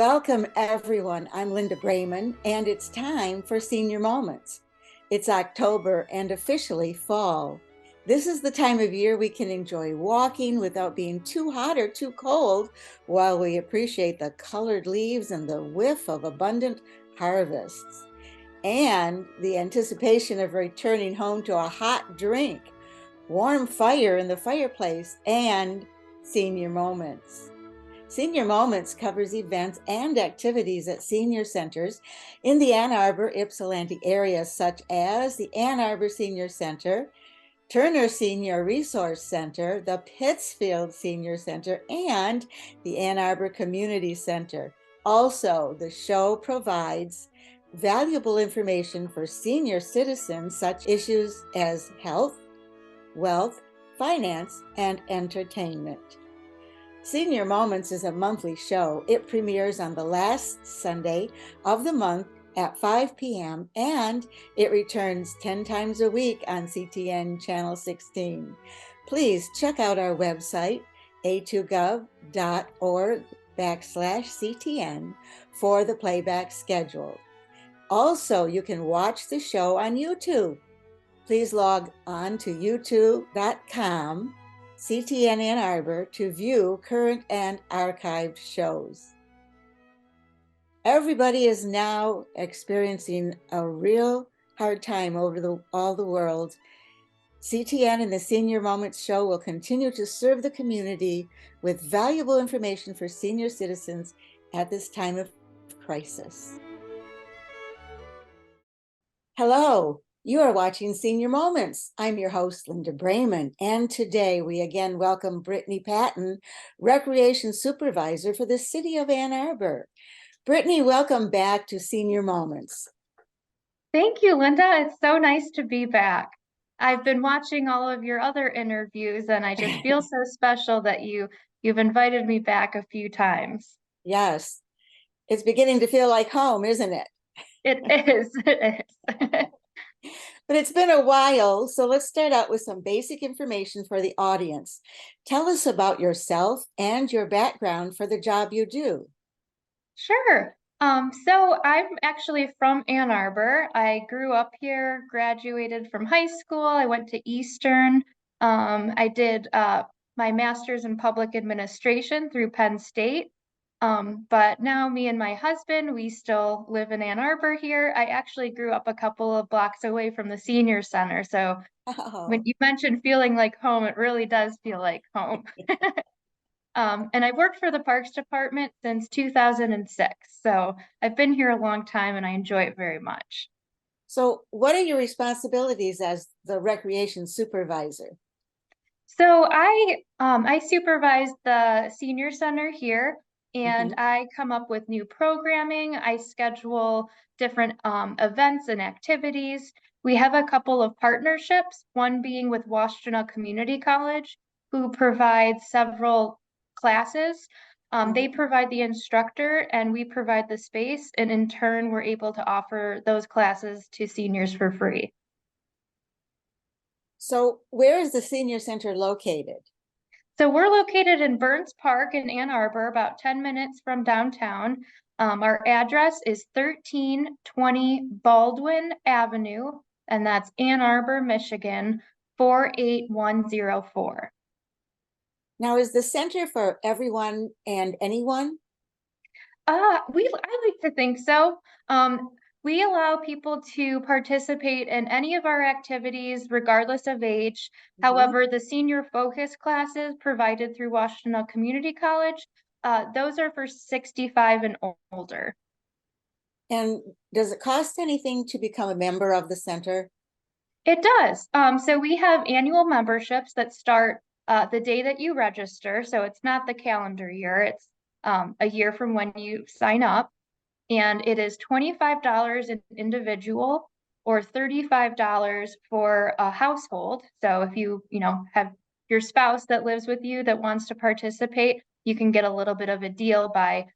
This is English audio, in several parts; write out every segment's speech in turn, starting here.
Welcome, everyone. I'm Linda Brayman, and it's time for Senior Moments. It's October and officially fall. This is the time of year we can enjoy walking without being too hot or too cold, while we appreciate the colored leaves and the whiff of abundant harvests, and the anticipation of returning home to a hot drink, warm fire in the fireplace, and Senior Moments. Senior Moments covers events and activities at senior centers in the Ann Arbor, Ypsilanti area, such as the Ann Arbor Senior Center, Turner Senior Resource Center, the Pittsfield Senior Center, and the Ann Arbor Community Center. Also, the show provides valuable information for senior citizens, such issues as health, wealth, finance, and entertainment. Senior Moments is a monthly show. It premieres on the last Sunday of the month at 5 p.m. and it returns 10 times a week on CTN Channel 16. Please check out our website, a2gov.org/CTN, for the playback schedule. Also, you can watch the show on YouTube. Please log on to youtube.com CTN Ann Arbor to view current and archived shows. Everybody is now experiencing a real hard time over all the world. CTN and the Senior Moments show will continue to serve the community with valuable information for senior citizens at this time of crisis. Hello. You are watching Senior Moments. I'm your host, Linda Brayman, and today we again welcome Brittany Patton, Recreation Supervisor for the City of Ann Arbor. Brittany, welcome back to Senior Moments. Thank you, Linda. It's so nice to be back. I've been watching all of your other interviews, and I just feel so special that you've invited me back a few times. Yes, it's beginning to feel like home, isn't it? It is. It is. But it's been a while, so let's start out with some basic information for the audience. Tell us about yourself and your background for the job you do. Sure. So I'm actually from Ann Arbor. I grew up here, graduated from high school. I went to Eastern. I did my master's in public administration through Penn State. But now me and my husband, we still live in Ann Arbor here. I actually grew up a couple of blocks away from the senior center. So when you mentioned feeling like home, it really does feel like home. And I've worked for the Parks Department since 2006. So I've been here a long time and I enjoy it very much. So what are your responsibilities as the recreation supervisor? So I supervise the senior center here, and I come up with new programming. I schedule different events and activities. We have a couple of partnerships, one being with Washtenaw Community College, who provides several classes. They provide the instructor and we provide the space, and in turn, we're able to offer those classes to seniors for free. So where is the senior center located? So we're located in Burns Park in Ann Arbor, about 10 minutes from downtown. Our address is 1320 Baldwin Avenue, and that's Ann Arbor, Michigan, 48104. Now, is the center for everyone and anyone? I like to think so. We allow people to participate in any of our activities, regardless of age. However, the senior focus classes provided through Washtenaw Community College, those are for 65 and older. And does it cost anything to become a member of the center? It does. So we have annual memberships that start the day that you register. So it's not the calendar year, it's a year from when you sign up. And it is $25 an individual or $35 for a household. So if you have your spouse that lives with you that wants to participate, you can get a little bit of a deal by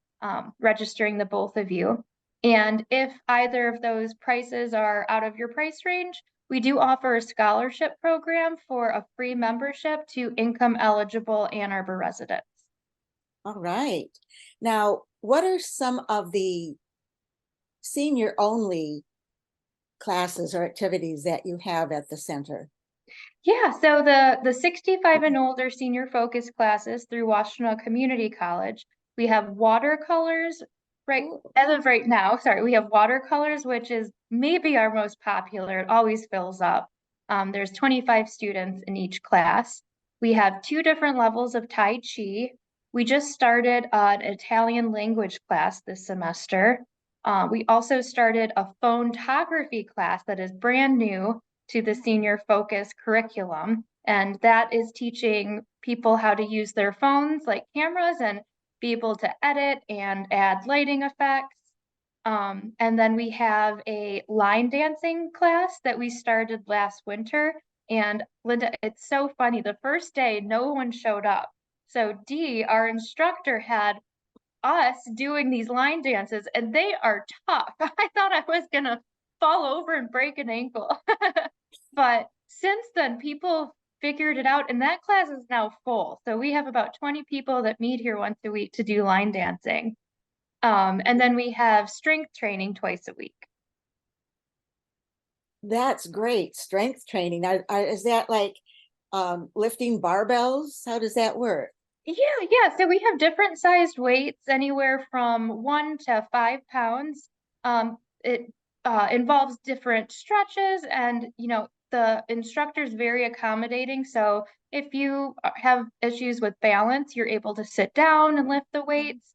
registering the both of you. And if either of those prices are out of your price range, we do offer a scholarship program for a free membership to income eligible Ann Arbor residents. All right. Now, what are some of the senior only classes or activities that you have at the center? Yeah, so the 65 and older senior focus classes through Washtenaw Community College, we have watercolors right Ooh, as of right now. Sorry, we have watercolors, which is maybe our most popular. It always fills up. There's 25 students in each class. We have two different levels of Tai Chi. We just started an Italian language class this semester. We also started a photography class that is brand new to the senior focus curriculum. And that is teaching people how to use their phones like cameras and be able to edit and add lighting effects. And then we have a line dancing class that we started last winter. And Linda, it's so funny. The first day, no one showed up. So Dee, our instructor, had us doing these line dances, and they are tough. I thought I was gonna fall over and break an ankle. But since then, people figured it out, and that class is now full. So we have about 20 people that meet here once a week to do line dancing. And then we have strength training twice a week. that's great. Strength training. Is that like lifting barbells? How does that work? Yeah. So we have different sized weights, anywhere from 1 to 5 pounds. It involves different stretches, and the instructor's very accommodating. So if you have issues with balance, you're able to sit down and lift the weights.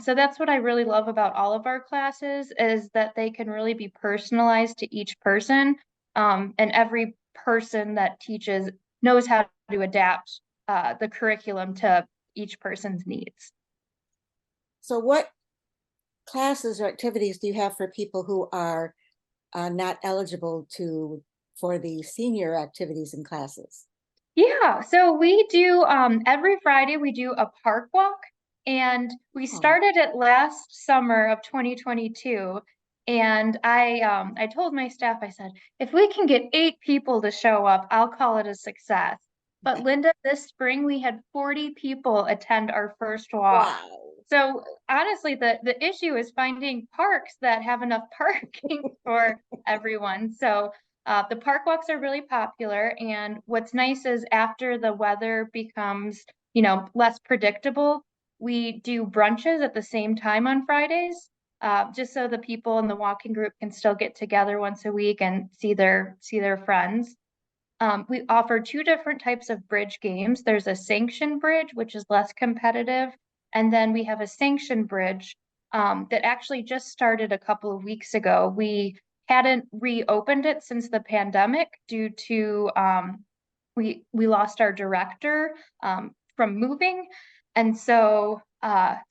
So that's what I really love about all of our classes, is that they can really be personalized to each person. And every person that teaches knows how to adapt the curriculum to each person's needs. So, what classes or activities do you have for people who are not eligible to for the senior activities and classes? Yeah, so we do every Friday we do a park walk, and we Oh, started it last summer of 2022. And I told my staff, I said, if we can get 8 people to show up, I'll call it a success. But Linda, this spring we had 40 people attend our first walk. wow. So honestly, the issue is finding parks that have enough parking for everyone. So the park walks are really popular, and what's nice is after the weather becomes, less predictable, we do brunches at the same time on Fridays, just so the people in the walking group can still get together once a week and see their friends. We offer two different types of bridge games. There's a sanction bridge, which is less competitive, and then we have a sanction bridge that actually just started a couple of weeks ago. We hadn't reopened it since the pandemic due to we lost our director from moving, and so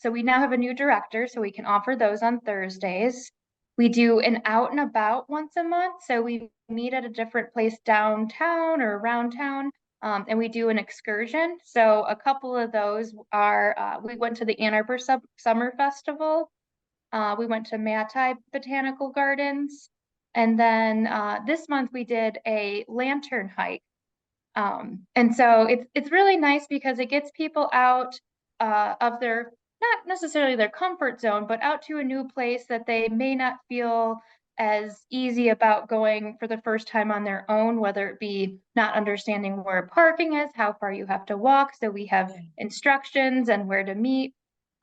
we now have a new director, so we can offer those on Thursdays. We do an out and about once a month, so we meet at a different place downtown or around town, and we do an excursion. So a couple of those are we went to the Ann Arbor Summer Festival. We went to Matai Botanical Gardens, and then this month we did a lantern hike. And so it's really nice because it gets people out of their, not necessarily their comfort zone, but out to a new place that they may not feel as easy about going for the first time on their own, whether it be not understanding where parking is, how far you have to walk. So we have Yeah. instructions and where to meet.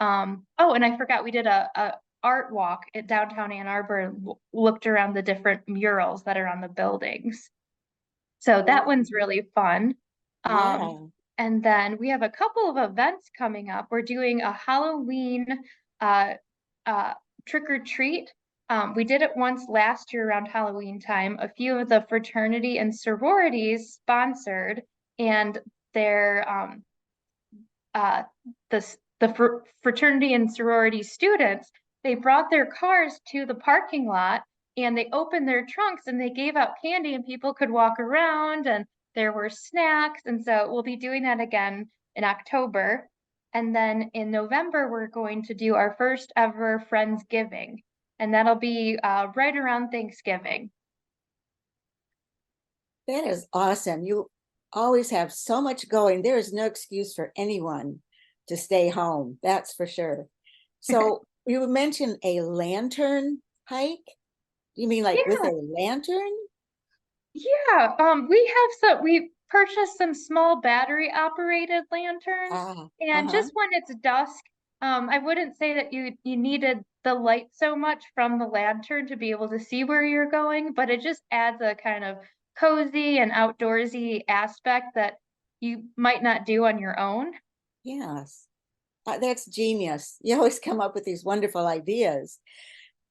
Oh, and I forgot we did a art walk at downtown Ann Arbor and looked around the different murals that are on the buildings. So that Oh, one's really fun. Um, yeah. and then we have a couple of events coming up. We're doing a Halloween uh, uh, trick or treat. We did it once last year around Halloween time. A few of the fraternity and sororities sponsored, and their uh, the fraternity and sorority students, they brought their cars to the parking lot, and they opened their trunks and they gave out candy, and people could walk around, and there were snacks. And so we'll be doing that again in October. And then in November, we're going to do our first ever Friendsgiving, and that'll be right around Thanksgiving. That is awesome. You always have so much going. There is no excuse for anyone to stay home. That's for sure. So you mentioned a lantern hike. You mean like with Yeah, a lantern? yeah. We purchased some small battery operated lanterns, Ah, and uh-huh. just when it's dusk, I wouldn't say that you needed the light so much from the lantern to be able to see where you're going, but it just adds a kind of cozy and outdoorsy aspect that you might not do on your own. Yes. That's genius. You always come up with these wonderful ideas.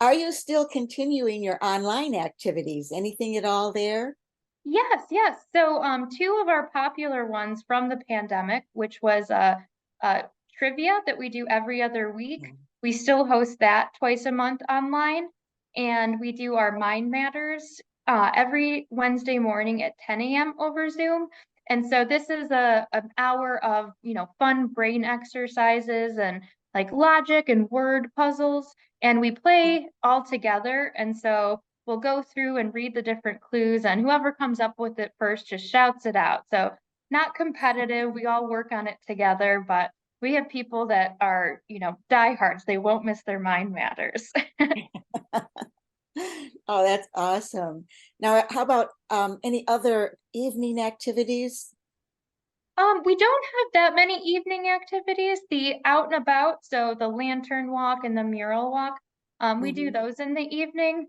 Are you still continuing your online activities? Anything at all there? Yes, yes. So, two of our popular ones from the pandemic, which was trivia that we do every other week. Yeah. We still host that twice a month online, and we do our Mind Matters every Wednesday morning at 10 a.m. over Zoom. And so this is an hour of, fun brain exercises and like logic and word puzzles, and we play all together. And so we'll go through and read the different clues, and whoever comes up with it first just shouts it out. So not competitive. We all work on it together, but we have people that are, diehards. They won't miss their Mind Matters. Oh, that's awesome. Now, how about any other evening activities? We don't have that many evening activities. The out and about, so the lantern walk and the mural walk, we do Mhm. those in the evening.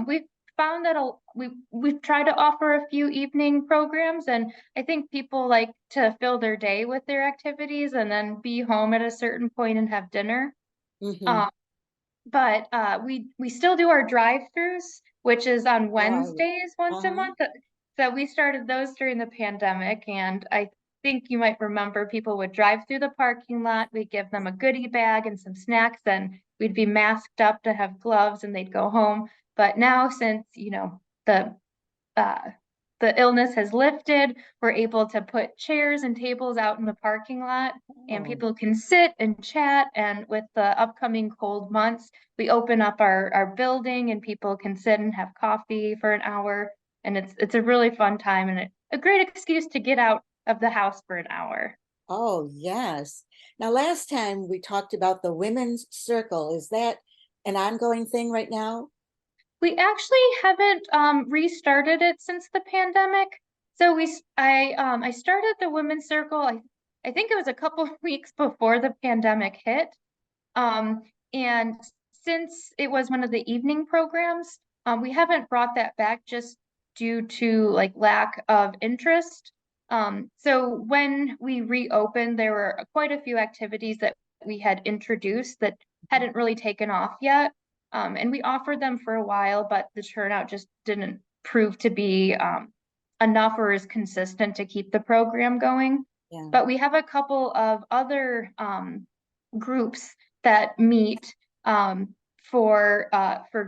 We've found that we've tried to offer a few evening programs, and I think people like to fill their day with their activities and then be home at a certain point and have dinner. Mhm. Um, but we still do our drive-throughs, which is on Right. Wednesdays once a Uh-huh. month. So we started those during the pandemic, and I think you might remember people would drive through the parking lot. We'd give them a goodie bag and some snacks, and we'd be masked up to have gloves, and they'd go home. But now, since uh, the illness has lifted, we're able to put chairs and tables out in the parking lot, and Oh, people can sit and chat. And with the upcoming cold months, we open up our building and people can sit and have coffee for an hour. And it's a really fun time and a great excuse to get out of the house for an hour. oh, yes. Now, last time we talked about the women's circle. Is that an ongoing thing right now? We actually haven't restarted it since the pandemic. So I started the women's circle. I think it was a couple of weeks before the pandemic hit. Um, and since it was one of the evening programs, we haven't brought that back just due to like lack of interest. So when we reopened, there were quite a few activities that we had introduced that hadn't really taken off yet. And we offered them for a while, but the turnout just didn't prove to be enough or as consistent to keep the program going. Yeah. But we have a couple of other groups that meet for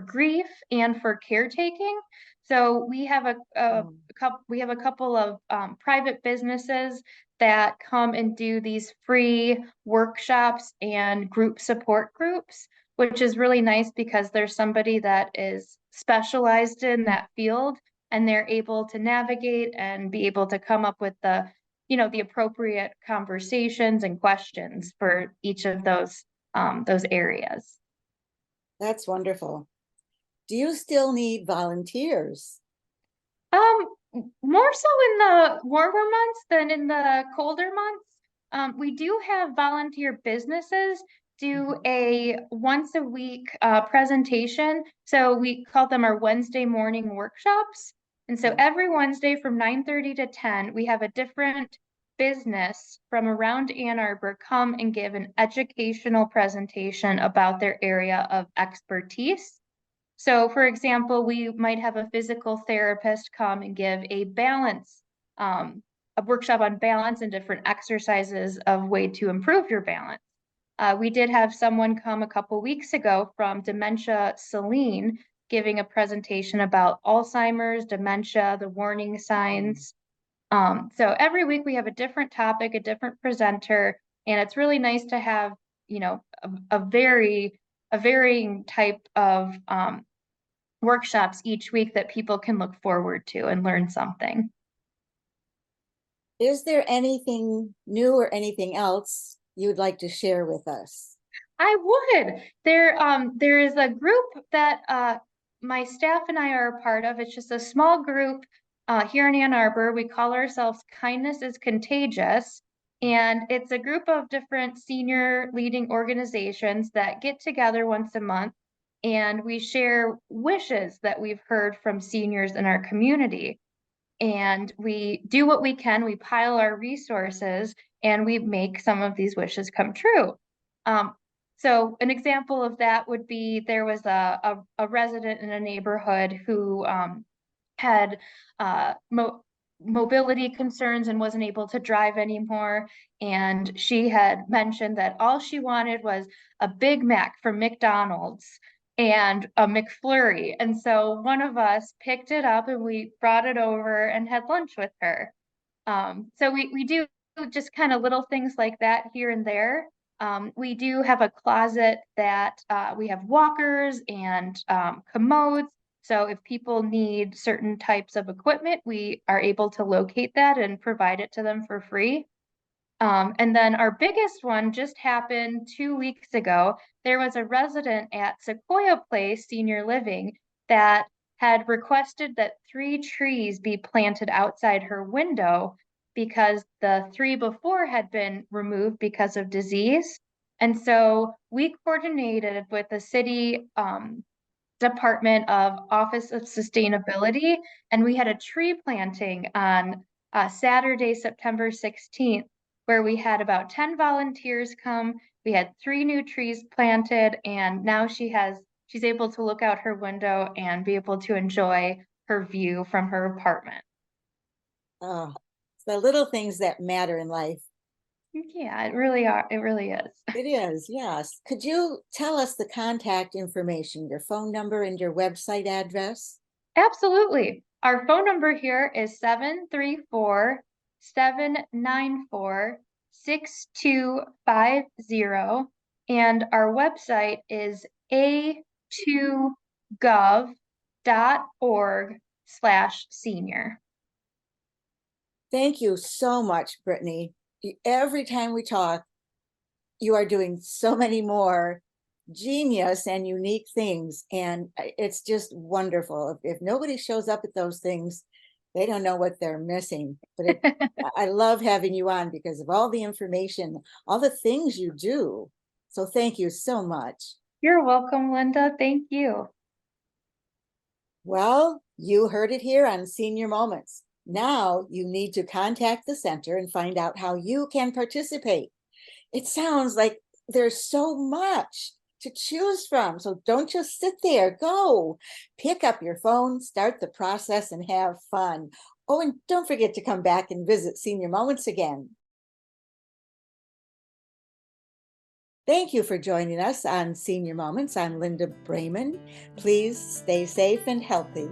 grief and for caretaking. So Oh, we have a couple of private businesses that come and do these free workshops and group support groups, which is really nice because there's somebody that is specialized in that field and they're able to navigate and be able to come up with the appropriate conversations and questions for each of those areas. that's wonderful. Do you still need volunteers? More so in the warmer months than in the colder months. We do have volunteer businesses do Mhm. a once a week presentation. So we call them our Wednesday morning workshops. And so Yeah. every Wednesday from 9:30 to 10, we have a different business from around Ann Arbor come and give an educational presentation about their area of expertise. So, for example, we might have a physical therapist come and give um, a workshop on balance and different exercises of way to improve your balance. We did have someone come a couple weeks ago from Dementia Celine giving a presentation about Alzheimer's, dementia, the warning Um, signs. So every week we have a different topic, a different presenter, and it's really nice to have, a varying type of workshops each week that people can look forward to and learn something. Is there anything new or anything else you'd like to share with us? I would. There is a group that my staff and I are a part of. It's just a small group here in Ann Arbor. We call ourselves Kindness is Contagious. And it's a group of different senior leading organizations that get together once a month and we share wishes that we've heard from seniors in our community. And we do what we can, we pile our resources, and we make some of these wishes come true. Um, so an example of that would be there was a resident in a neighborhood who had mobility concerns and wasn't able to drive anymore. And she had mentioned that all she wanted was a Big Mac from McDonald's and a McFlurry. And so one of us picked it up and we brought it over and had lunch with her. So we do just kind of little things like that here and there. We do have a closet that we have walkers and commodes. So if people need certain types of equipment, we are able to locate that and provide it to them for free. And then our biggest one just happened 2 weeks ago. There was a resident at Sequoia Place Senior Living that had requested that 3 trees be planted outside her window because the 3 before had been removed because of disease. And so we coordinated with the city Department of Office of Sustainability, and we had a tree planting on Saturday, September 16th, where we had about 10 volunteers come. We had 3 new trees planted, and now she's able to look out her window and be able to enjoy her view from her apartment. Oh, it's the little things that matter in life. Yeah, it really are. It really is. It is, yes. Could you tell us the contact information, your phone number and your website address? Absolutely. Our phone number here is 734-794-6250. And our website is a2gov.org/senior. Thank you so much, Brittany. Every time we talk, you are doing so many more genius and unique things. And it's just wonderful. If nobody shows up at those things, they don't know what they're missing. But I love having you on because of all the information, all the things you do. So thank you so much. You're welcome, Linda. Thank you. Well, you heard it here on Senior Moments. Now you need to contact the center and find out how you can participate. It sounds like there's so much to choose from. So don't just sit there. Go pick up your phone, start the process, and have fun. Oh, and don't forget to come back and visit Senior Moments again. Thank you for joining us on Senior Moments. I'm Linda Brayman. Please stay safe and healthy.